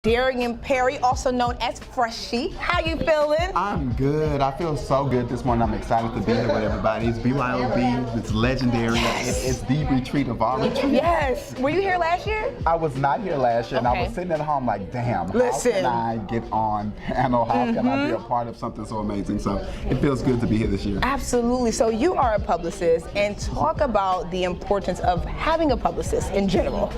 Darian Perry, also known as Phreshy. How you feeling? I'm good. I feel so good this morning. I'm excited to be here with everybody. It's BYOB. It's legendary. It's the retreat of all retreats. Yes. Were you here last year? I was not here last year, and I was sitting at home like, damn, Listen. how can I get on panel? How can I be a part of something so amazing? So it feels good to be here this year. Absolutely. So you are a publicist, and talk about the importance of having a publicist in general.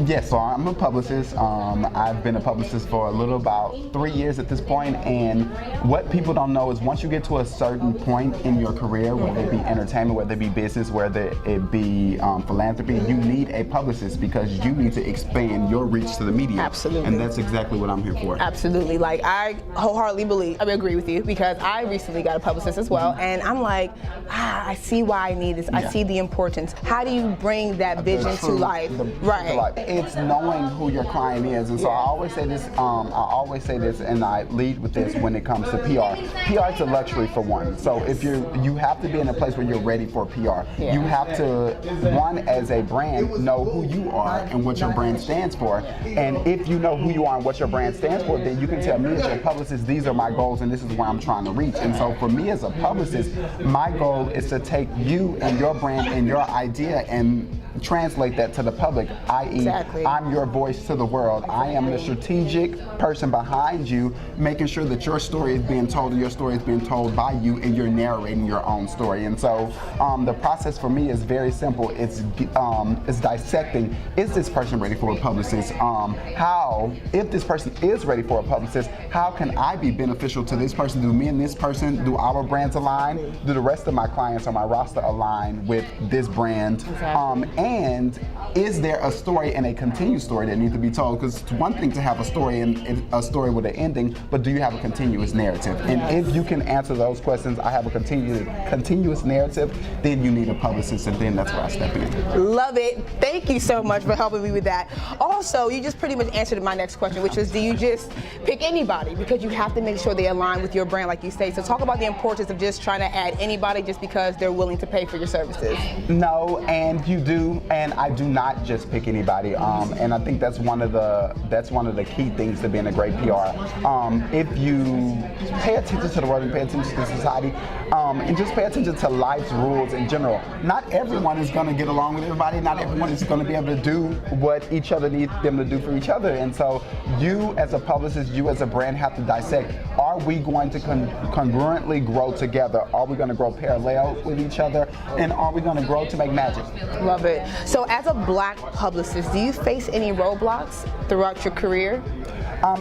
Yes, so I'm a publicist. I've been a publicist for a little about 3 years at this point, and what people don't know is once you get to a certain point in your career, whether it be entertainment, whether it be business, whether it be philanthropy, you need a publicist because you need to expand your reach to the media. Absolutely. And that's exactly what I'm here for. Absolutely. Like, I wholeheartedly agree with you because I recently got a publicist as well, and I'm like, I see why I need this. I see the importance. How do you bring that vision to life? Right. It's knowing who your client is, and so I always say this, and I lead with this when it comes to PR. PR is a luxury for one. So if you have to be in a place where you're ready for PR. You have to, one, as a brand, know who you are and what your brand stands for. And if you know who you are and what your brand stands for, then you can tell me as your publicist, these are my goals and this is where I'm trying to reach. And so for me as a publicist, my goal is to take you and your brand and your idea and translate that to the public, i.e. I'm your voice to the world. I am the strategic person behind you, making sure that your story is being told and your story is being told by you and you're narrating your own story. And so the process for me is very simple. It's dissecting, is this person ready for a publicist? If this person is ready for a publicist, how can I be beneficial to this person? Do me and this person, do our brands align? Do the rest of my clients on my roster align with this brand? And is there a story and a continued story that needs to be told? Because it's one thing to have a story and a story with an ending, but do you have a continuous narrative? And if you can answer those questions, I have a continuous narrative, then you need a publicist, and then that's where I step in. Love it. Thank you so much for helping me with that. Also, you just pretty much answered my next question, which was, do you just pick anybody? Because you have to make sure they align with your brand, like you say. So talk about the importance of just trying to add anybody just because they're willing to pay for your services. No, and you do, and I do not just pick anybody. And I think that's one of the key things to being a great PR. If you pay attention to the world and pay attention to society, and just pay attention to life's rules in general. Not everyone is going to get along with everybody. Not everyone is going to be able to do what each other needs them to do for each other. And so you as a publicist, you as a brand have to dissect, are we going to congruently grow together? Are we going to grow parallel with each other? And are we going to grow to make magic? Love it. So as a Black publicist, do you face any roadblocks throughout your career?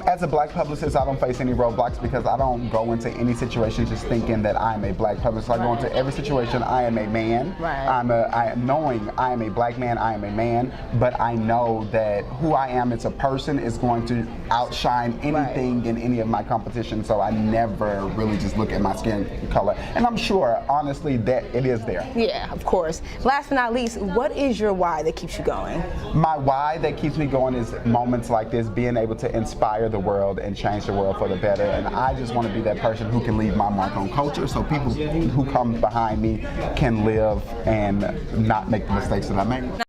As a Black publicist, I don't face any roadblocks because I don't go into any situation just thinking that I'm a Black publicist. I go into every situation, I am a man. I am knowing I am a Black man, I am a man, but I know that who I am as a person is going to outshine anything in any of my competition, so I never really just look at my skin color. And I'm sure, honestly, that it is there. Yeah, of course. Last but not least, what is your why that keeps you going? My why that keeps me going is moments like this, being able to inspire the world and change the world for the better. And I just want to be that person who can leave my mark on culture so people who come behind me can live and not make the mistakes that I make.